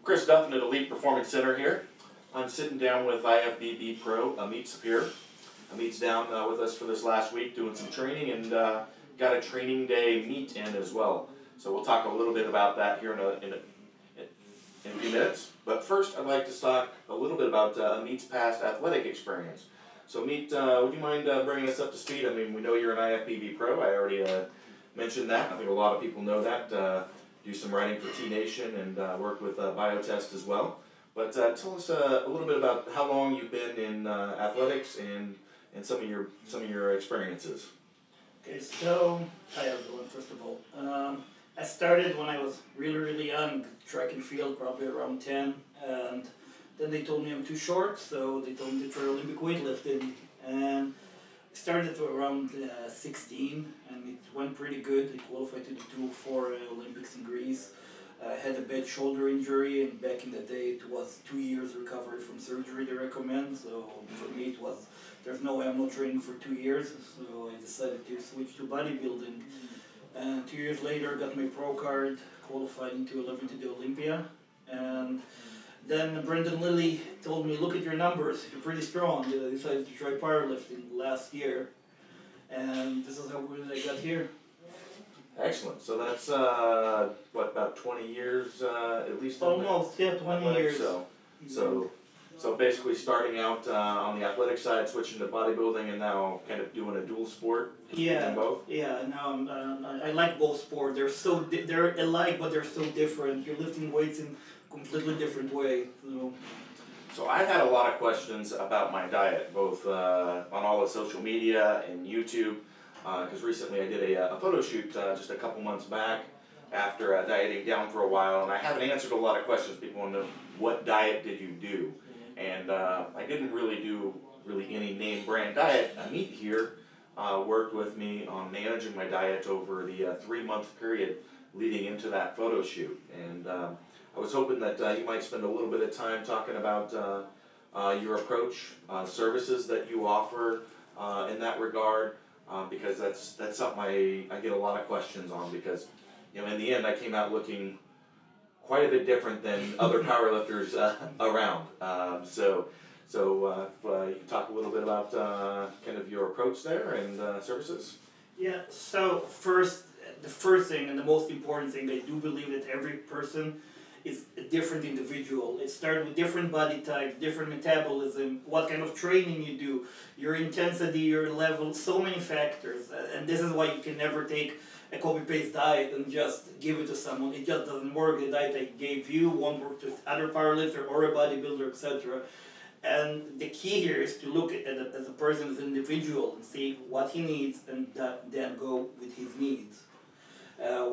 Chris Duffin at Elite Performance Center here. I'm sitting down with IFBB Pro Amit Sapir. Amit's down with us for this last week doing some training and got a training day meet in as well. So we'll talk a little bit about that here in a few minutes. But first I'd like to talk a little bit about Amit's past athletic experience. So Amit, would you mind bringing us up to speed? I mean, we know you're an IFBB Pro. I already mentioned that. I think a lot of people know that. Do some writing for T-Nation and work with Biotest as well. But tell us a little bit about how long you've been in athletics and some of your experiences. Okay, so hi everyone. First of all, I started when I was really young, track and field, probably around 10, and then they told me I'm too short, so they told me to try Olympic weightlifting, and I started around 16, and it went pretty good. I qualified to the 204 Olympics in Greece. I had a bad shoulder injury, and back in the day it was 2 years recovery from surgery they recommend, so for me it was, there's no way I'm not training for 2 years, so I decided to switch to bodybuilding. And 2 years later I got my pro card, qualified in 2011 to the Olympia, and then Brendan Lilly told me, look at your numbers, you're pretty strong. I decided to try powerlifting last year, and this is how I got here. Excellent. So that's, about 20 years at least? Almost, yeah, 20 years. So basically starting out on the athletic side, switching to bodybuilding, and now kind of doing a dual sport? Yeah, both? yeah. Now I like both sports. They're alike, but they're so different. You're lifting weights in a completely different way. So I've had a lot of questions about my diet, both on all the social media and YouTube, because recently I did a photo shoot just a couple months back after dieting down for a while, and I haven't answered a lot of questions. People want to know, what diet did you do? And I didn't really do any name brand diet. Amit here worked with me on managing my diet over the 3-month period leading into that photo shoot. And I was hoping that you might spend a little bit of time talking about your approach, services that you offer in that regard, because that's something I get a lot of questions on, because in the end I came out looking quite a bit different than other powerlifters around. So if you can talk a little bit about kind of your approach there and services. Yeah, so the first thing and the most important thing, I do believe that every person is a different individual. It starts with different body type, different metabolism, what kind of training you do, your intensity, your level, so many factors. And this is why you can never take a copy-paste diet and just give it to someone. It just doesn't work. The diet I gave you won't work with other powerlifter or a bodybuilder, etc. And the key here is to look at it as a person, as an individual, and see what he needs, and then go with his needs.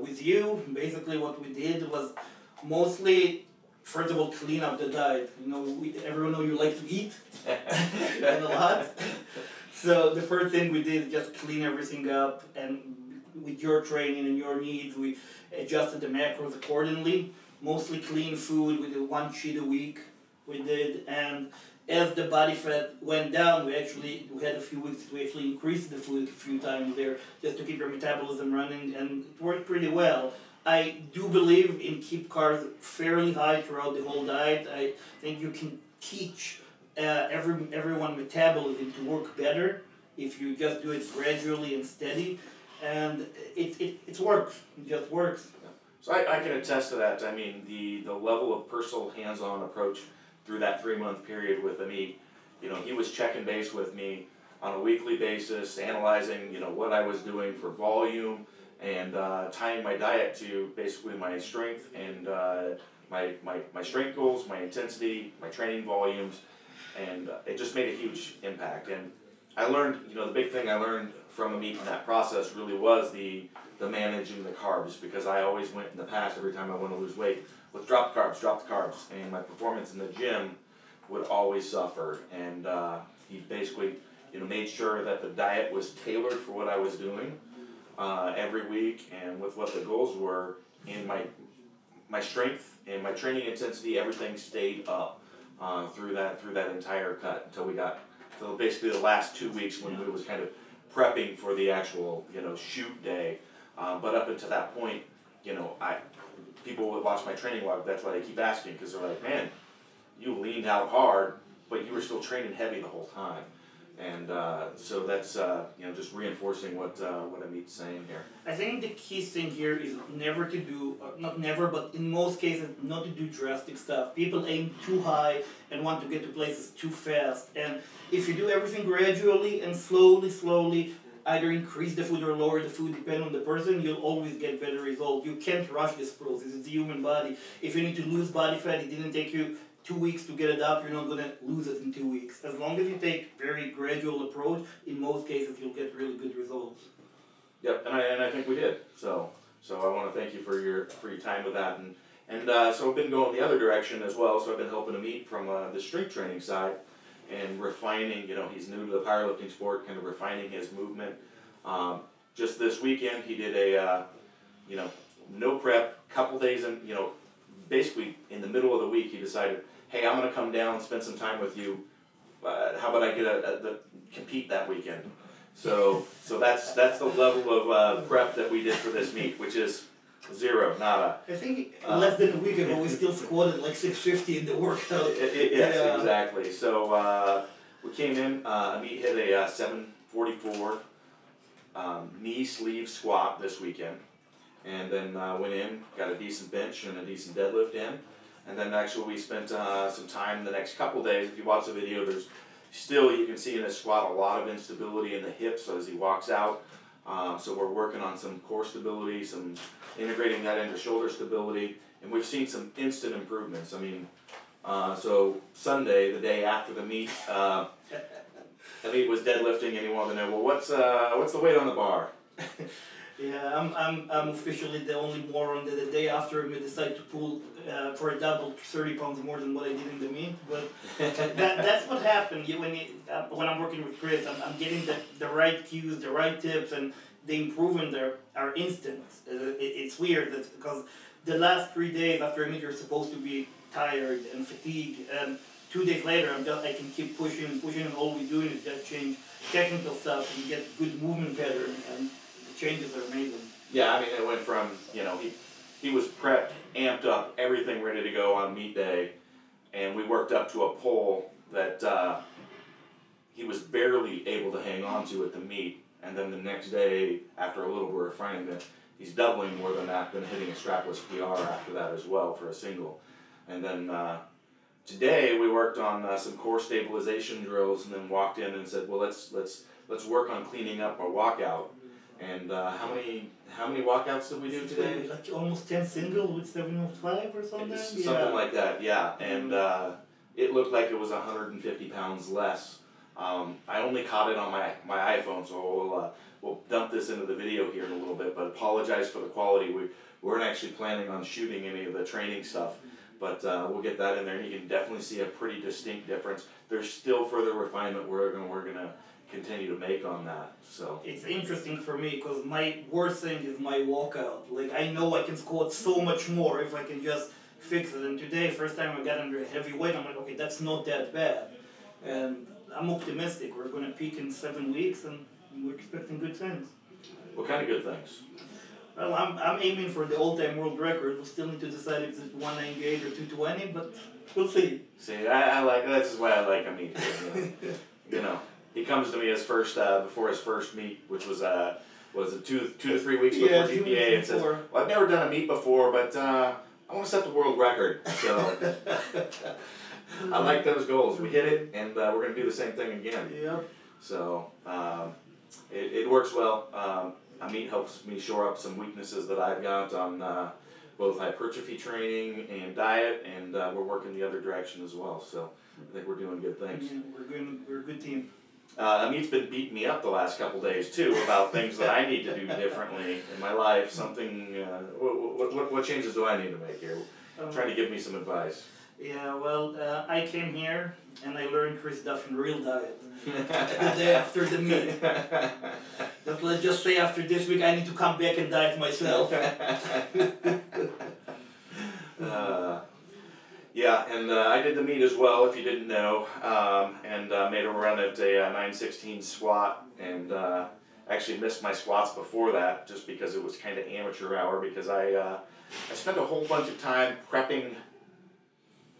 With you, basically what we did was mostly, first of all, clean up the diet. Everyone knows you like to eat, and a lot. So the first thing we did is just clean everything up, and with your training and your needs, we adjusted the macros accordingly. Mostly clean food. We did 1 cheat a week. We did, and as the body fat went down, we had a few weeks to actually increase the food a few times there, just to keep your metabolism running, and it worked pretty well. I do believe in keep carbs fairly high throughout the whole diet. I think you can teach everyone metabolism to work better if you just do it gradually and steady. And it works. It just works. So I can attest to that. I mean, the level of personal hands-on approach through that 3-month period with Amit, he was checking base with me on a weekly basis, analyzing, what I was doing for volume, and tying my diet to basically my strength and my strength goals, my intensity, my training volumes, and it just made a huge impact. And I learned, the big thing I learned from Amit in that process really was the managing the carbs, because I always went in the past, every time I want to lose weight, let's drop the carbs, and my performance in the gym would always suffer. And he basically, made sure that the diet was tailored for what I was doing every week, and with what the goals were, and my strength and my training intensity, everything stayed up through that entire cut until we got to basically the last 2 weeks when we was kind of prepping for the actual shoot day. But up until that point, people that watch my training log, that's why they keep asking, because they're like, man, you leaned out hard, but you were still training heavy the whole time. And so that's just reinforcing what Amit's saying here. I think the key thing here is never to do, not never, but in most cases, not to do drastic stuff. People aim too high and want to get to places too fast. And if you do everything gradually and slowly, either increase the food or lower the food, depending on the person, you'll always get better results. You can't rush this process. It's the human body. If you need to lose body fat, it didn't take you 2 weeks to get it up, you're not going to lose it in 2 weeks. As long as you take very gradual approach, in most cases you'll get really good results. Yep, and I think we did. So I want to thank you for your time with that, and so I've been going the other direction as well. So I've been helping Amit from the strength training side and refining. He's new to the powerlifting sport, kind of refining his movement. Just this weekend he did a no prep, couple days in, basically in the middle of the week he decided, hey, I'm going to come down and spend some time with you. How about I get a compete that weekend? So that's the level of prep that we did for this meet, which is zero, nada. I think less than a week ago we still squatted like 650 in the workout. Yes, exactly. So we came in, Amit hit a 744 knee sleeve squat this weekend. And then went in, got a decent bench and a decent deadlift in. And then actually we spent some time the next couple days. If you watch the video, there's still, you can see in his squat a lot of instability in the hips as he walks out. So we're working on some core stability, some integrating that into shoulder stability. And we've seen some instant improvements. I mean, so Sunday, the day after the meet, Amit was deadlifting and he wanted to know, well, what's the weight on the bar? Yeah, I'm officially the only moron that the day after I decided to pull for a double 30 pounds more than what I did in the meet. But that's what happened. When I'm working with Chris, I'm getting the right cues, the right tips, and the improvement there are instant. It's weird because the last 3 days after a meet you're supposed to be tired and fatigued, and 2 days later I can keep pushing, and all we're doing is just change technical stuff and get good movement pattern, and changes are amazing. Yeah, I mean, it went from, he was prepped, amped up, everything ready to go on meet day, and we worked up to a pole that he was barely able to hang on to at the meet, and then the next day, after a little bit of refinement, he's doubling more than that, then hitting a strapless PR after that as well for a single. And then today we worked on some core stabilization drills, and then walked in and said, well, let's work on cleaning up our walkout. And how many walkouts did we do today? Like almost 10 single with 705 or something? Something like that, yeah. And it looked like it was 150 pounds less. I only caught it on my iPhone, so we'll dump this into the video here in a little bit, but apologize for the quality. We weren't actually planning on shooting any of the training stuff, but we'll get that in there, and you can definitely see a pretty distinct difference. There's still further refinement we're gonna continue to make on that. So it's interesting for me because my worst thing is my walkout. Like, I know I can squat so much more if I can just fix it. And today, first time I got under a heavy weight, I'm like, okay, that's not that bad. And I'm optimistic. We're going to peak in 7 weeks, and we're expecting good things. What kind of good things? Well, I'm aiming for the all-time world record. We still need to decide if it's 198 or 220, but we'll see. See, I like, this is why I like Amit. He comes to me before his first meet, which was it 2 to 3 weeks before TPA, and says, well, I've never done a meet before, but I want to set the world record. So I like those goals. We hit it, and we're going to do the same thing again. Yeah. So it works well. Amit helps me shore up some weaknesses that I've got on both hypertrophy training and diet, and we're working the other direction as well. So I think we're doing good things. Yeah, we're a good team. Amit's been beating me up the last couple days too about things that I need to do differently in my life. Something. What changes do I need to make here? Trying to give me some advice. Yeah, well, I came here and I learned Chris Duffin real diet the day after the meet. But let's just say after this week I need to come back and diet myself. Yeah, and I did the meet as well, if you didn't know, and made a run at a 916 squat, and actually missed my squats before that just because it was kind of amateur hour, because I I spent a whole bunch of time prepping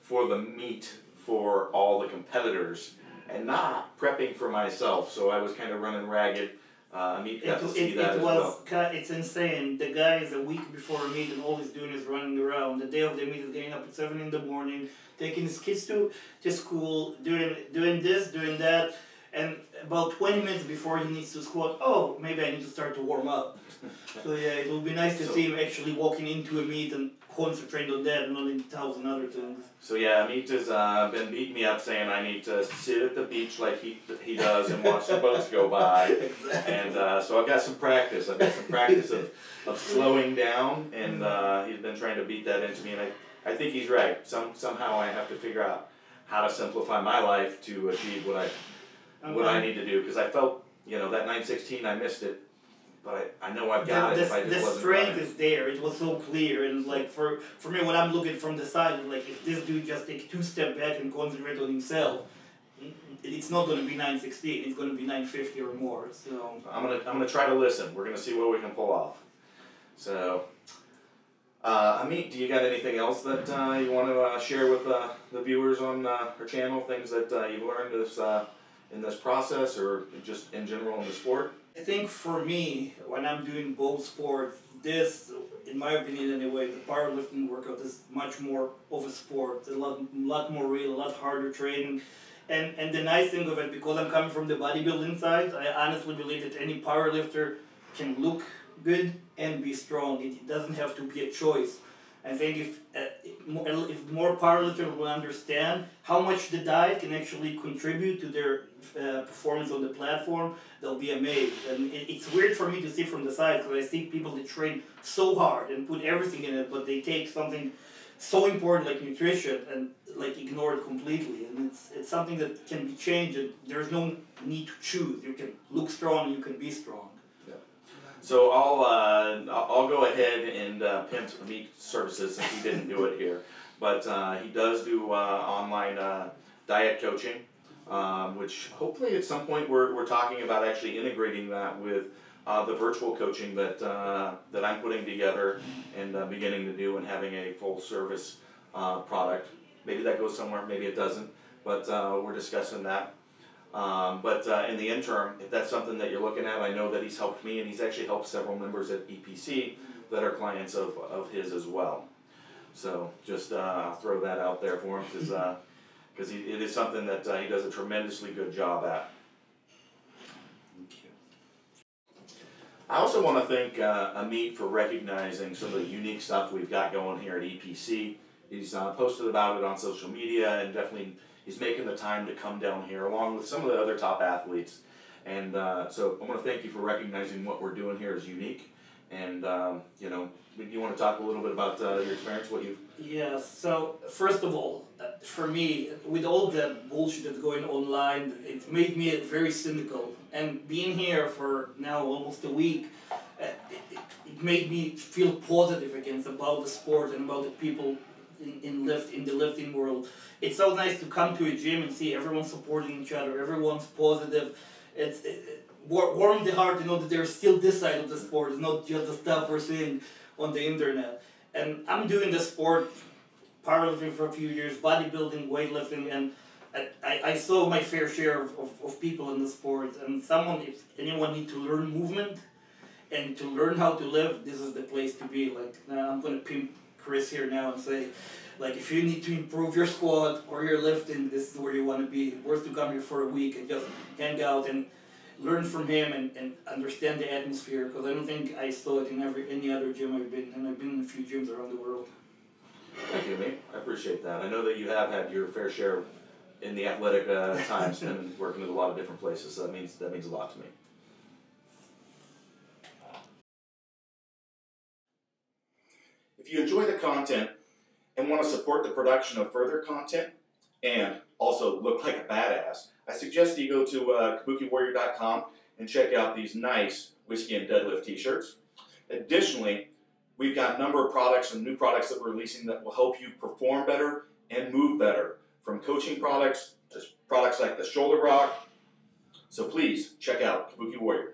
for the meet for all the competitors and not prepping for myself, so I was kind of running ragged. Amit got to see that as well. It's insane. The guy is a week before a meet and all he's doing is running around. The day of the meet is getting up at 7 in the morning, taking his kids to school, doing this, doing that, and about 20 minutes before he needs to squat, oh, maybe I need to start to warm up. So yeah, it will be nice to see him actually walking into a meet and concentrate on that and not in 1,000 other things. So yeah, Amit has been beating me up saying I need to sit at the beach like he does and watch the boats go by. Exactly. And so I've got some practice. I've got some practice of slowing down, and he's been trying to beat that into me. And I think he's right. Somehow I have to figure out how to simplify my life to achieve what I need to do. Because I felt, that 916, I missed it. But I know I've got it if I just wasn't. The strength is there. It was so clear, and like for me, when I'm looking from the side, like if this dude just take 2 steps back and concentrate on himself, it's not going to be 916. It's going to be 950 or more. So I'm gonna try to listen. We're gonna see what we can pull off. So, Amit, do you got anything else that you want to share with the viewers on our channel? Things that you've learned in this process, or just in general in the sport? I think for me, when I'm doing both sports, this, in my opinion anyway, the powerlifting workout is much more of a sport, a lot more real, a lot harder training. And the nice thing of it, because I'm coming from the bodybuilding side, I honestly believe that any powerlifter can look good and be strong. It doesn't have to be a choice. I think if more powerlifters will understand how much the diet can actually contribute to their performance on the platform, they'll be amazed. And it's weird for me to see from the side, because I see people that train so hard and put everything in it, but they take something so important like nutrition and like ignore it completely. And it's something that can be changed, and there's no need to choose. You can look strong, you can be strong. So I'll go ahead and pimp Amit services since he didn't do it here, but he does do online diet coaching, which hopefully at some point we're talking about actually integrating that with the virtual coaching that I'm putting together and beginning to do, and having a full service product. Maybe that goes somewhere, maybe it doesn't, but we're discussing that. But in the interim, if that's something that you're looking at, I know that he's helped me, and he's actually helped several members at EPC that are clients of his as well. So just I'll throw that out there for him, because it is something that he does a tremendously good job at. Thank you. I also want to thank Amit for recognizing some of the unique stuff we've got going here at EPC. He's posted about it on social media, and definitely he's making the time to come down here along with some of the other top athletes. And so I want to thank you for recognizing what we're doing here is unique. And, you want to talk a little bit about your experience, what you've... Yeah, so first of all, for me, with all the bullshit that's going online, it made me very cynical. And being here for now almost a week, it made me feel positive again about the sport and about the people in the lifting world. It's so nice to come to a gym and see everyone supporting each other, everyone's positive. It warms the heart to know that there's still this side of the sport. It's not just the stuff we're seeing on the internet. And I'm doing this sport, powerlifting for a few years, bodybuilding, weightlifting, and I saw my fair share of people in the sport. And if anyone needs to learn movement and to learn how to live, this is the place to be. Like, I'm going to pimp Chris here now and say, like, if you need to improve your squat or your lifting, this is where you want to be. Worth to come here for a week and just hang out and learn from him and understand the atmosphere, because I don't think I saw it in any other gym I've been, and I've been in a few gyms around the world. Thank you, mate. I appreciate that. I know that you have had your fair share in the athletic time spent working at a lot of different places, so that means a lot to me. If you enjoy the content and want to support the production of further content and also look like a badass, I suggest you go to kabukiwarrior.com and check out these nice Whiskey and Deadlift t-shirts. Additionally, we've got a number of products and new products that we're releasing that will help you perform better and move better, from coaching products to products like the shoulder rock. So please check out Kabuki Warrior.